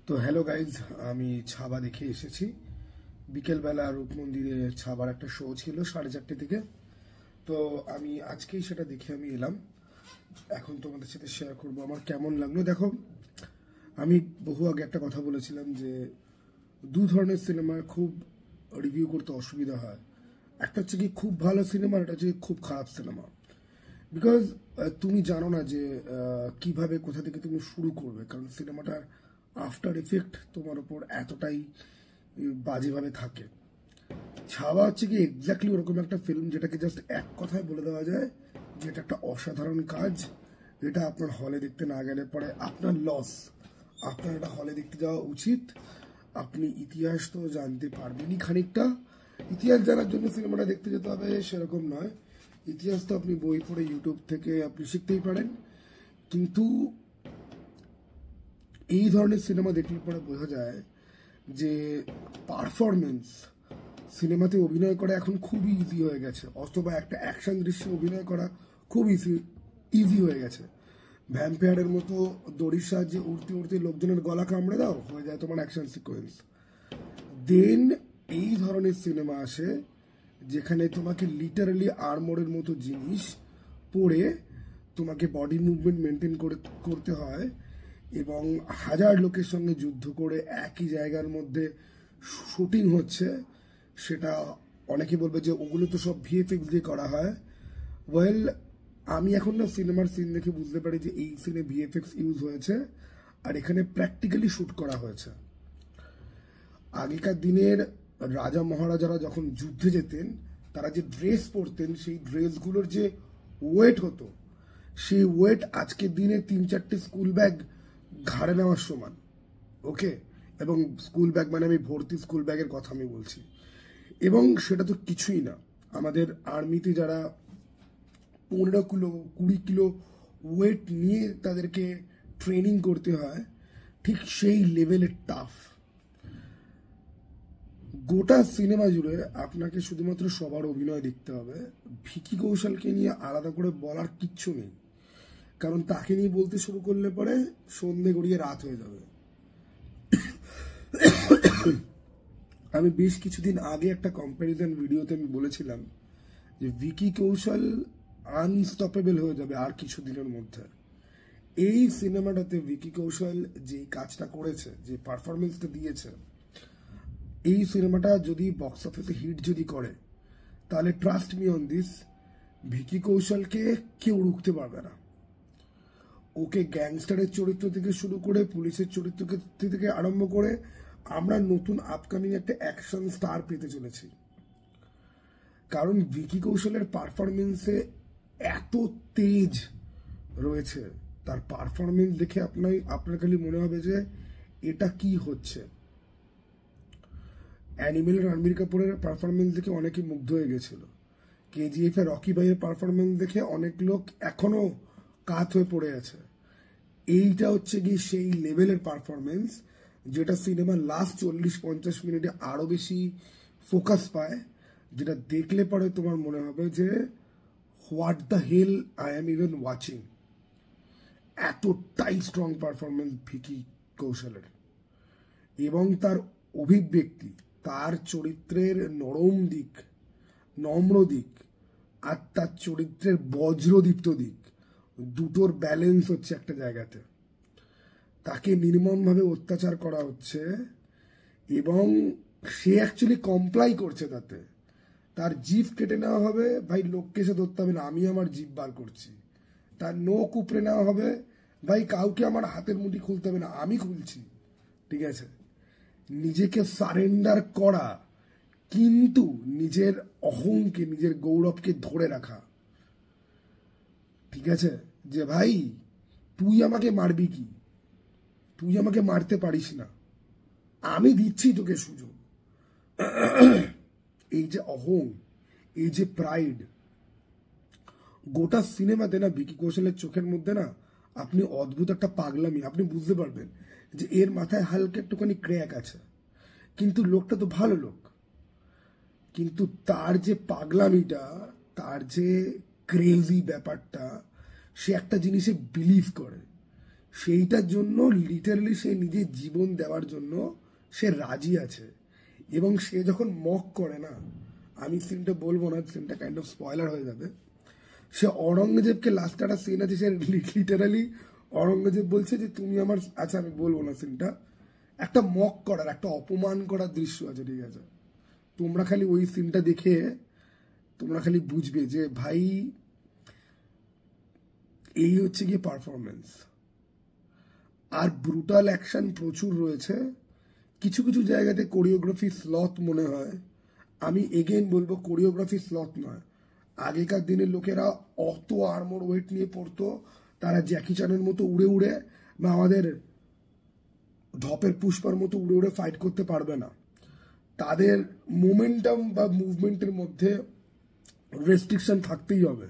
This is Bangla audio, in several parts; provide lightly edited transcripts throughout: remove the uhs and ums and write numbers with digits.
তো হ্যালো গাইজ, আমি ছাবা দেখে এসেছি। বিকেলবেলা রূপ মন্দিরে ছাবার একটা শো ছিল 4:30 থেকে। তো আমি আজকেই সেটা দেখে আমি এলাম। এখন তোমাদের সাথে শেয়ার করবো আমার কেমন লাগলো। দেখো, আমি বহু আগে একটা কথা বলেছিলাম যে দু ধরনের সিনেমার খুব রিভিউ করতে অসুবিধা হয়। একটা হচ্ছে কি খুব ভালো সিনেমা, একটা হচ্ছে খুব খারাপ সিনেমা। বিকজ তুমি জানো না যে কিভাবে কোথা থেকে তুমি শুরু করবে, কারণ সিনেমাটার আফটার এফেক্ট তোমার ওপর এতটাই বাজেভাবে থাকে। ছাওয়া হচ্ছে কি এক্স্যাক্টলি ওরকম একটা ফিল্ম যেটাকে জাস্ট এক কথায় বলে দেওয়া যায় যে এটা একটা অসাধারণ কাজ। এটা আপনার হলে দেখতে না গেলে পরে আপনার লস। আপনার এটা হলে দেখতে যাওয়া উচিত। আপনি ইতিহাস তো জানতে পারবেনই খানিকটা। ইতিহাস জানার জন্য সিনেমাটা দেখতে যেতে হবে সেরকম নয়। ইতিহাস তো আপনি বই পড়ে ইউটিউব থেকে আপনি শিখতেই পারেন। কিন্তু এই ধরনের সিনেমা দেখলে পরে বোঝা যায় যে পারফরমেন্স, সিনেমাতে অভিনয় করা এখন খুবই ইজি হয়ে গেছে, অথবা একটা অ্যাকশন দৃশ্যে অভিনয় করা খুব ইজি হয়ে গেছে। ভ্যাম্পায়ারের মতো দড়ির সাহায্যে উড়তে উড়তে লোকজনের গলা কামড়ে দাও, হয়ে যায় তোমার অ্যাকশন সিকোয়েন্স। দেন এই ধরনের সিনেমা আসে যেখানে তোমাকে লিটারালি আর্মরের মতো জিনিস পরে তোমাকে বডি মুভমেন্ট মেনটেন করতে হয়, এবং হাজার লোকের সঙ্গে যুদ্ধ করে একই জায়গার মধ্যে শুটিং হচ্ছে। সেটা অনেকে বলবে যে ওগুলো তো সব ভিএফএক্স দিয়ে করা হয়। ওয়েল, আমি এখন না সিনেমার সিন দেখে বুঝতে পারি যে এই সিনে ভিএফএক্স ইউজ হয়েছে আর এখানে প্র্যাকটিক্যালি শ্যুট করা হয়েছে। আগেকার দিনের রাজা মহারাজারা যখন যুদ্ধে যেতেন, তারা যে ড্রেস পরতেন, সেই ড্রেসগুলোর যে ওয়েট হতো, সেই ওয়েট আজকের দিনে 3-4টে স্কুল ব্যাগ ঘাড়ে নেওয়ার সমান। ওকে, এবং স্কুল ব্যাগ মানে আমি ভর্তি স্কুল ব্যাগের কথা আমি বলছি। এবং সেটা তো কিছুই না, আমাদের আর্মিতে যারা 15 কিলো 20 কিলো ওয়েট নিয়ে তাদেরকে ট্রেনিং করতে হয়, ঠিক সেই লেভেলের টাফ। গোটা সিনেমা জুড়ে আপনাকে শুধুমাত্র সবার অভিনয় দেখতে হবে। ভিকি কৌশলকে নিয়ে আলাদা করে বলার কিচ্ছু নেই, কারণ তাকে নিয়ে বলতে শুরু করলে পরে সন্ধে গড়িয়ে রাত হয়ে যাবে। আমি বেশ কিছুদিন আগে একটা কম্প্যারিজন ভিডিওতে আমি বলেছিলাম যে ভিকি কৌশল আনস্টপেবল হয়ে যাবে আর কিছুদিনের মধ্যে। এই সিনেমাটাতে ভিকি কৌশল যে কাজটা করেছে, যে পারফরমেন্সটা দিয়েছে, এই সিনেমাটা যদি বক্স অফিসে হিট যদি করে, তাহলে trust me on this, Vicky কৌশলকে কেউ রুখতে পারবে না। ওকে গ্যাংস্টারের চরিত্র থেকে শুরু করে পুলিশের চরিত্র থেকে আরম্ভ করে আমরা নতুন আপকামিং একটা অ্যাকশন স্টার পেতে চলেছি। কারণ ভিকি কৌশলের পারফরমেন্সে এত তেজ রয়েছে, তার পারফরমেন্স দেখে আপনার খালি মনে হবে যে এটা কি হচ্ছে। অ্যানিমেলের রণবীর কাপুরের পারফরমেন্স দেখে অনেকে মুগ্ধ হয়ে গেছিল। কেজিএফ এর রকি ভাইয়ের পারফরমেন্স দেখে অনেক লোক এখনো কাত হয়ে পড়ে আছে। এইটা হচ্ছে গিয়ে সেই লেভেলের পারফরমেন্স যেটা সিনেমার লাস্ট 40-50 মিনিটে আরো বেশি ফোকাস পায়, যেটা দেখলে পরে তোমার মনে হবে যে what the hell I am even watching. এতটাই স্ট্রং পারফরমেন্স ভিকি কৌশলের, এবং তার অভিব্যক্তি, তার চরিত্রের নরম দিক, নম্র দিক, আর তার চরিত্রের বজ্রদীপ্ত দিক, দুটোর ব্যালেন্স হচ্ছে একটা জায়গাতে। তাকে নির্মমভাবে অত্যাচার করা হচ্ছে এবং সে অ্যাকচুয়ালি কমপ্লাই করছে তাতে। তার জিভ কেটে নেওয়া হবে, ভাই লোককে এসে ধরতে হবে না, আমি আমার জিভ বার করছি। তার নখ উপড়ে নেওয়া হবে, ভাই কাউকে আমার হাতের মুঠি খুলতে হবে না, আমি খুলছি। ঠিক আছে, নিজেকে সারেন্ডার করা, কিন্তু নিজের অহংকে, নিজের গৌরবকে ধরে রাখা। ঠিক আছে, যে ভাই তুই আমাকে মারবি কি, তুই আমাকে মারতে পারিস না, আমি দিচ্ছি তোকে সুযোগ। এই যে অহং, এই যে প্রাইড, গোটা সিনেমাতে না ভিকি কৌশলের চোখের মধ্যে না আপনি অদ্ভুত একটা পাগলামি, আপনি বুঝতে পারবেন যে এর মাথায় হালকা একটুখানি ক্র্যাক আছে, কিন্তু লোকটা তো ভালো লোক। কিন্তু তার যে পাগলামিটা, তার যে ক্রেজি ব্যাপারটা, সে একটা জিনিসে বিলিভ করে, সেইটার জন্য লিটারালি সে নিজের জীবন দেওয়ার জন্য সে রাজি আছে। এবং সে যখন মক করে না, আমি সিনটা বলবো না, সিনটা কাইন্ড অফ স্পয়লার হয়ে যাবে। সে অরঙ্গজেবকে লাস্ট একটা সিন আছে, সে লিটারালি অরঙ্গজেব বলছে যে তুমি আমার, আচ্ছা আমি বলবো না সিনটা, একটা মক করার, একটা অপমান করার দৃশ্য আছে, ঠিক আছে? তোমরা খালি ওই সিনটা দেখে তোমরা খালি বুঝবে যে ভাই এই হচ্ছে গিয়ে পারফরমেন্স। আর ব্রুটাল অ্যাকশন প্রচুর রয়েছে, কিছু কিছু জায়গাতে কোরিওগ্রাফি স্লথ মনে হয়। আমি এগেইন বলবো কোরিওগ্রাফি স্লথ নয়। আগেকার দিনের লোকেরা অত আর্মর ওয়েট নিয়ে পড়তো, তারা জ্যাকি চ্যানের মতো উড়ে উড়ে বা আমাদের ঢপের পুষ্পার মতো উড়ে উড়ে ফাইট করতে পারবে না। তাদের মোমেন্টাম বা মুভমেন্টের মধ্যে রেস্ট্রিকশন থাকতেই হবে।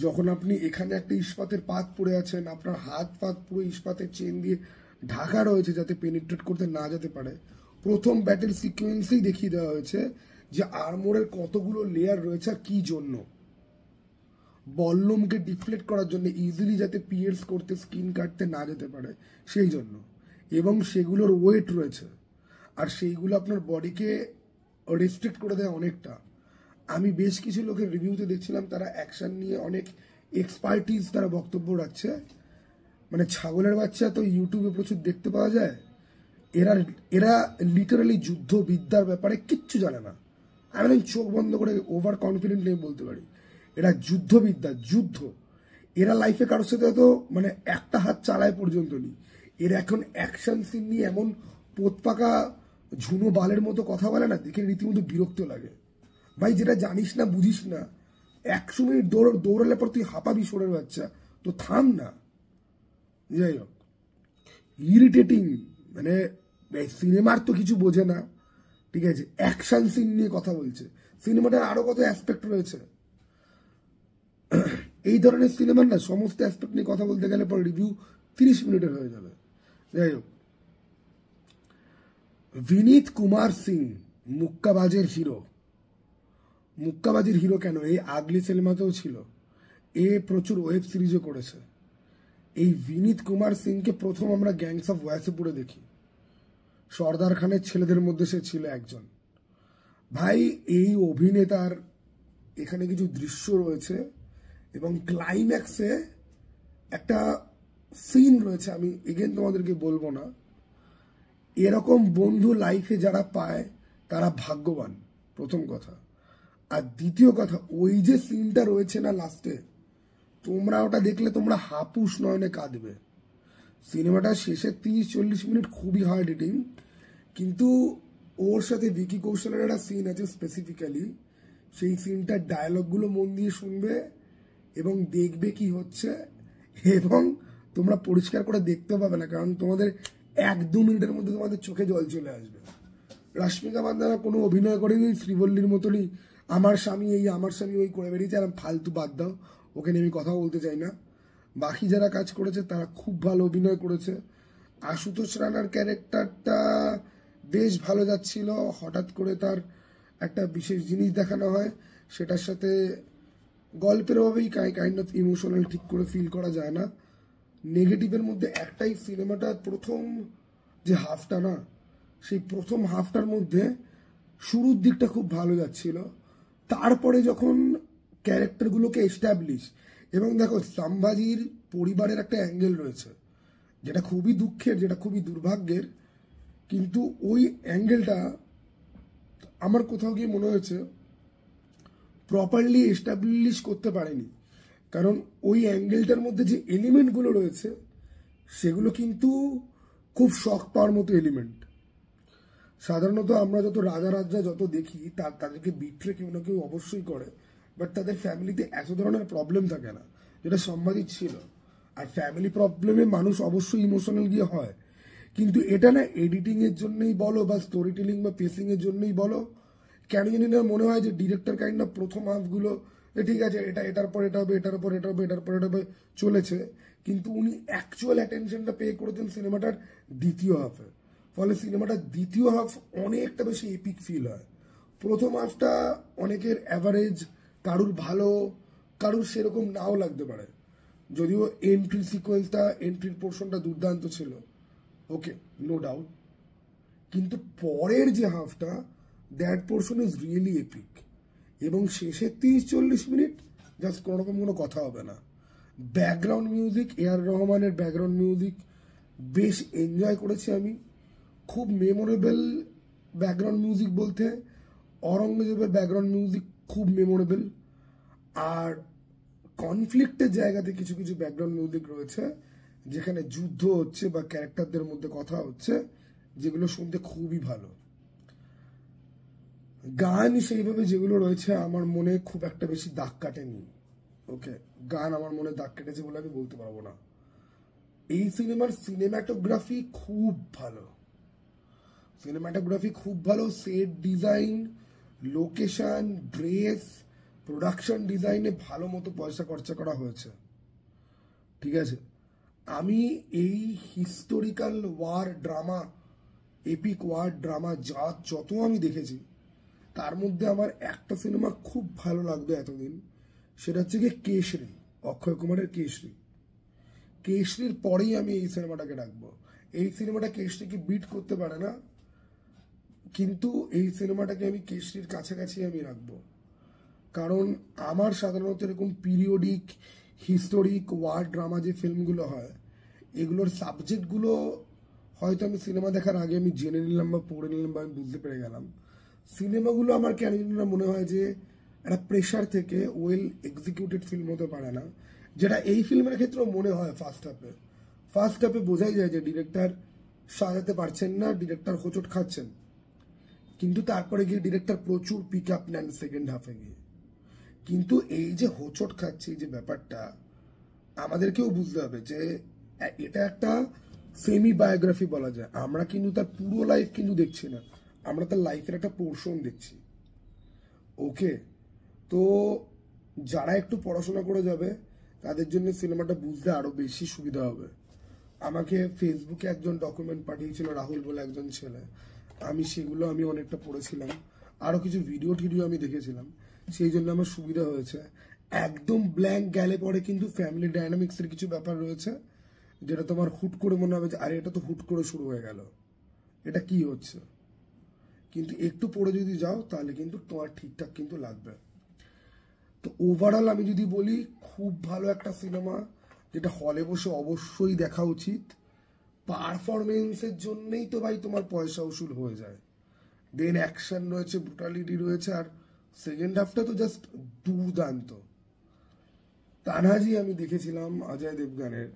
যখন আপনি এখানে একটা ইস্পাতের পাত পড়ে আছেন, আপনার হাত পাত পুরো ইস্পাতের চেন দিয়ে ঢাকা রয়েছে যাতে পেনিট্রেট করতে না যেতে পারে। প্রথম ব্যাটেল সিকোয়েন্সেই দেখিয়ে দেওয়া হয়েছে যে আর্মোরের কতগুলো লেয়ার রয়েছে আর কি জন্য। বল্লমকে ডিফ্লেক্ট করার জন্য, ইজিলি যাতে পিয়ার্স করতে, স্কিন কাটতে না যেতে পারে সেই জন্য। এবং সেগুলোর ওয়েট রয়েছে, আর সেইগুলো আপনার বডিকে রেস্ট্রিক্ট করে দেয় অনেকটা। আমি বেশ কিছু লোকের রিভিউতে দেখছিলাম তারা অ্যাকশন নিয়ে অনেক এক্সপার্টিজ তারা বক্তব্য রাখছে। মানে ছাগলের বাচ্চা তো ইউটিউবে প্রচুর দেখতে পাওয়া যায়, এরা এরা লিটারালি যুদ্ধ বিদ্যার ব্যাপারে কিচ্ছু জানে না। আমি চোখ বন্ধ করে ওভার কনফিডেন্টলি বলতে পারি এরা যুদ্ধবিদ্যা, যুদ্ধ। এরা লাইফে কারোর সাথে তো মানে একটা হাত চালায় পর্যন্ত নেই। এরা এখন অ্যাকশন সিন নিয়ে এমন পোতপাকা ঝুনো বালের মতো কথা বলে না, দেখে রীতিমতো বিরক্ত লাগে। ভাই যেটা জানিস না বুঝিস না, 100 মিনিট দৌড়ালে পর তুই হাঁপাবি সরের বাচ্চা, তো থাম না। যাই হোক, ইরিটেটিং, মানে সিনেমার তো কিছু বোঝে না, ঠিক আছে? অ্যাকশন সিন নিয়ে কথা বলছে। সিনেমাটার আরো কত অ্যাসপেক্ট রয়েছে। এই ধরনের সিনেমার না সমস্ত অ্যাসপেক্ট নিয়ে কথা বলতে গেলে পর রিভিউ 30 মিনিটের হয়ে যাবে। যাই হোক, বিনীত কুমার সিং মুক্কাবাজের হিরো। মুক্কাবাজির হিরো কেন, এই আগলি সিনেমাতেও ছিল, এ প্রচুর ওয়েব সিরিজও করেছে। এই বিনীত কুমার সিংকে প্রথম আমরা গ্যাংস অফ ওয়াসেপুরে দেখি, সর্দার খানের ছেলেদের মধ্যে সে ছিল একজন। ভাই এই অভিনেতার এখানে কিছু দৃশ্য রয়েছে এবং ক্লাইম্যাক্সে একটা সিন রয়েছে, আমি এগেন তোমাদেরকে বলবো না। এরকম বন্ধু লাইফে যারা পায় তারা ভাগ্যবান, প্রথম কথা। আর দ্বিতীয় কথা, ওই যে সিনটা রয়েছে না লাস্টে, তোমরা ওটা দেখলে তোমরা হাপুস নয়নে কাঁদবে। সিনেমাটা শেষের 30-40 মিনিট খুবই হার্ড হিটিং, কিন্তু ওর সাথে ভিকি কৌশলের একটা সিন আছে স্পেসিফিক্যালি, সেই সিনটার ডায়লগগুলো মন দিয়ে শুনবে এবং দেখবে কি হচ্ছে, এবং তোমরা পরিষ্কার করে দেখতে পাবে না, কারণ তোমাদের 1-2 মিনিটের মধ্যে তোমাদের চোখে জল চলে আসবে। রশ্মিকা মান্দানা কোনো অভিনয় করেনি, শ্রীবল্লীর মতনই আমার স্বামী এই আমার স্বামী ওই করে বেরিয়েছে, আর ফালতু বাদ দাও, ওকে নিয়ে আমি কথা বলতে চাই না। বাকি যারা কাজ করেছে তারা খুব ভালো অভিনয় করেছে। আশুতোষ রানার ক্যারেক্টারটা বেশ ভালো যাচ্ছিল, হঠাৎ করে তার একটা বিশেষ জিনিস দেখানো হয়, সেটার সাথে গল্পের অভাবেই কাইন্ড অফ ইমোশনাল ঠিক করে ফিল করা যায় না। নেগেটিভের মধ্যে একটাই, সিনেমাটার প্রথম যে হাফটা না, সেই প্রথম হাফটার মধ্যে শুরুর দিকটা খুব ভালো যাচ্ছিল, তারপরে যখন ক্যারেক্টারগুলোকে এস্টাবলিশ, এবং দেখো সাম্ভাজির পরিবারের একটা অ্যাঙ্গেল রয়েছে যেটা খুবই দুঃখের, যেটা খুবই দুর্ভাগ্যের, কিন্তু ওই অ্যাঙ্গেলটা আমার কোথাও গিয়ে মনে হয়েছে প্রপারলি এস্টাবলিশ করতে পারেনি। কারণ ওই অ্যাঙ্গেলটার মধ্যে যে এলিমেন্টগুলো রয়েছে সেগুলো কিন্তু খুব শখ পাওয়ার মতো এলিমেন্ট। সাধারণত আমরা যত রাজা যত দেখি তাদেরকে বিট্রে কেউ না কেউ অবশ্যই করে, বাট তাদের ফ্যামিলিতে এত ধরনের প্রবলেম থাকে না, যেটা সম্বাদিত ছিল। আর ফ্যামিলি প্রবলেমে মানুষ অবশ্যই ইমোশনাল গিয়ে হয়, কিন্তু এটা না এডিটিংয়ের জন্যই বলো বা স্টোরি টেলিং বা পেসিংয়ের জন্যই বলো, কেন জানি না মনে হয় যে ডিরেক্টর কাইন্ড না প্রথম হাফগুলো ঠিক আছে, এটার পর এটা হবে, এটার পর এটা হবে, এটার পর এটা হবে চলেছে, কিন্তু উনি অ্যাকচুয়াল অ্যাটেনশনটা পে করেছেন সিনেমাটার দ্বিতীয় হাফে। ফলে সিনেমাটার দ্বিতীয় হাফ অনেকটা বেশি এপিক ফিল হয়। প্রথম হাফটা অনেকের অ্যাভারেজ, কারুর ভালো, কারুর সেরকম নাও লাগতে পারে, যদিও এন্ট্রির পোর্শনটা দুর্দান্ত ছিল, ওকে, নো ডাউট, কিন্তু পরের যে হাফটা, that portion is really epic. এবং শেষের 30-40 মিনিট জাস্ট কোনো রকম কোনো কথা হবে না। ব্যাকগ্রাউন্ড মিউজিক, এআর রহমানের ব্যাকগ্রাউন্ড মিউজিক বেশ এনজয় করেছি আমি। খুব মেমোরেবল ব্যাকগ্রাউন্ড মিউজিক বলতে অরঙ্গজেবের ব্যাকগ্রাউন্ড মিউজিক খুব মেমোরেবল। আর কনফ্লিক্টের জায়গাতে কিছু কিছু ব্যাকগ্রাউন্ড মিউজিক রয়েছে যেখানে যুদ্ধ হচ্ছে বা ক্যারেক্টারদের মধ্যে কথা হচ্ছে, যেগুলো শুনতে খুবই ভালো। গান সেইভাবে যেগুলো রয়েছে আমার মনে খুব একটা বেশি দাগ কাটেনি, ওকে, গান আমার মনে দাগ কেটেছে বলে আমি বলতে পারবো না। এই সিনেমার সিনেমাটোগ্রাফি খুব ভালো, set design, location, dress, production ডিজাইনে ভালো মতো পয়সা খরচা করা হয়েছে, ঠিক আছে। আমি এই historical war drama, epic war drama যত আমি দেখেছি, তার মধ্যে আমার একটা সিনেমা খুব ভালো লাগবে এতদিন, সেটা হচ্ছে গিয়ে কেশরী, অক্ষয় কুমারের কেশরী। কেশরীর পরেই আমি এই সিনেমাটাকে রাখবো। এই সিনেমাটা কেশরীকে বিট করতে পারে না, কিন্তু এই সিনেমাটাকে আমি কেশরীর কাছাকাছি আমি রাখবো। কারণ আমার সাধারণত এরকম পিরিয়ডিক, হিস্টোরিক, ওয়ার ড্রামা যে ফিল্মগুলো হয়, এগুলোর সাবজেক্টগুলো হয়তো আমি সিনেমা দেখার আগে আমি জেনে নিলাম বা পড়ে নিলাম বা আমি বুঝতে পেরে গেলাম। সিনেমাগুলো আমার কেন জানি না মনে হয় যে একটা প্রেশার থেকে ওয়েল এক্সিকিউটেড ফিল্ম হতে পারে না, যেটা এই ফিল্মের ক্ষেত্রেও মনে হয়। ফার্স্ট হাফে বোঝাই যায় যে ডিরেক্টর সাজাতে পারছেন না, ডিরেক্টর হোঁচট খাচ্ছেন, কিন্তু তারপরে গিয়ে ডিরেক্টর প্রচুর পিক আপ নেন সেকেন্ড হাফে গিয়ে। কিন্তু এই যে হোঁচট খাচ্ছে, এই যে ব্যাপারটা আমাদেরকেও বুঝতে হবে যে এটা একটা সেমি বায়োগ্রাফি বলা যায়। আমরা কিন্তু তার পুরো লাইফ কিন্তু দেখছি না, আমরা তার লাইফের একটা পোর্শন দেখছি, ওকে। তো যারা একটু পড়াশোনা করে যাবে তাদের জন্য সিনেমাটা বুঝতে আরো বেশি সুবিধা হবে। আমাকে ফেসবুকে একজন ডকুমেন্ট পাঠিয়েছিল, রাহুল বলে একজন ছেলে, আমি সেগুলো আমি অনেকটা পড়েছিলাম, আরো কিছু ভিডিও টিডিও আমি দেখেছিলাম, সেই জন্য আমার সুবিধা হয়েছে। একদম ব্ল্যাঙ্ক গেলে পরে কিন্তু ফ্যামিলি ডাইনামিক্সের কিছু ব্যাপার রয়েছে, যেটা তোমার হুট করে মনে হবে যে আরে এটা তো হুট করে শুরু হয়ে গেল, এটা কি হচ্ছে। কিন্তু একটু পড়ে যদি যাও তাহলে কিন্তু তোমার ঠিকঠাক কিন্তু লাগবে। তো ওভারঅল আমি যদি বলি, খুব ভালো একটা সিনেমা, যেটা হলে বসে অবশ্যই দেখা উচিত। পারফরমেন্সের জন্যই তো ভাই তোমার পয়সা উসুল হয়ে যায়। দেন অ্যাকশন রয়েছে, ব্রুটালিটি রয়েছে, আর সেকেন্ড হাফটা তো জাস্ট দুর্দান্ত। তানাজি আমি দেখেছিলাম অজয় দেবগানের,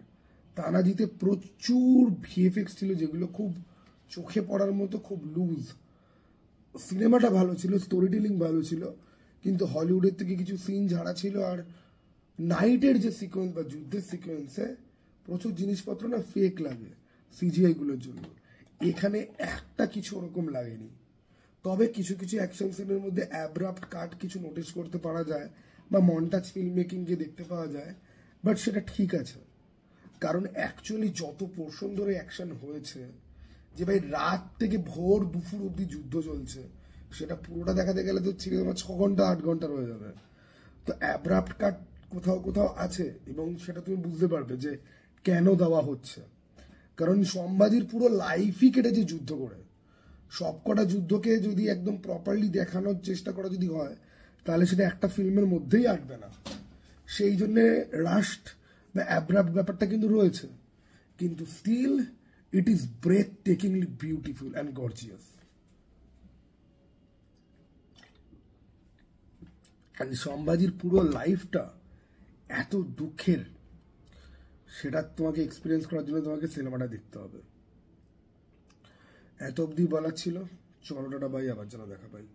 তানাজিতে প্রচুর ভিএফএক্স ছিল যেগুলো খুব চোখে পড়ার মতো, খুব লুজ। সিনেমাটা ভালো ছিল, স্টোরি টেলিং ভালো ছিল, কিন্তু হলিউডের থেকে কিছু সিন ঝাড়া ছিল। আর নাইটের যে সিকোয়েন্স বা যুদ্ধের সিকোয়েন্সে প্রচুর জিনিসপত্র না ফেক লাগে সিজিআই গুলোর জন্য। এখানে একটা কিছু ওরকম লাগেনি। তবে কিছু কিছু অ্যাকশন সিনের মধ্যে অ্যাব্রাপ্ট কাট কিছু নোটিস করতে পারা যায় বা মন্টাজ ফিল্ম মেকিংকে দেখতে পাওয়া যায়, বাট সেটা ঠিক আছে। কারণ অ্যাকচুয়ালি যত পোর্শন ধরে অ্যাকশন হয়েছে, যে ভাই রাত থেকে ভোর দুপুর অব্দি যুদ্ধ চলছে, সেটা পুরোটা দেখাতে গেলে তো সিনেমা 6 ঘন্টা 8 ঘন্টা হয়ে যাবে। তো অ্যাব্রাপ্ট কাট কোথাও কোথাও আছে, এবং সেটা তুমি বুঝতে পারবে যে কেন দেওয়া হচ্ছে। কারণ সম্ভাজির পুরো লাইফই কেটেছে যুদ্ধ করে। সবকটা যুদ্ধকে যদি একদম প্রপারলি দেখানোর চেষ্টা করা যদি হয়, তাহলে সেটা একটা ফিল্মের মধ্যেই আটবে না। সেই জন্যে রাস্ট বা অ্যাব্রাপ্ট ব্যাপারটা কিন্তু রয়েছে, কিন্তু still it is breathtakingly beautiful and gorgeous. সম্ভাজির পুরো লাইফটা এত দুঃখের, সেটা তোমাকে এক্সপিরিয়েন্স করার জন্য তোমাকে সিনেমাটা দেখতে হবে। এত অবধি বলার ছিল, চলো টাটা বাই, আবার যেন দেখা পাই।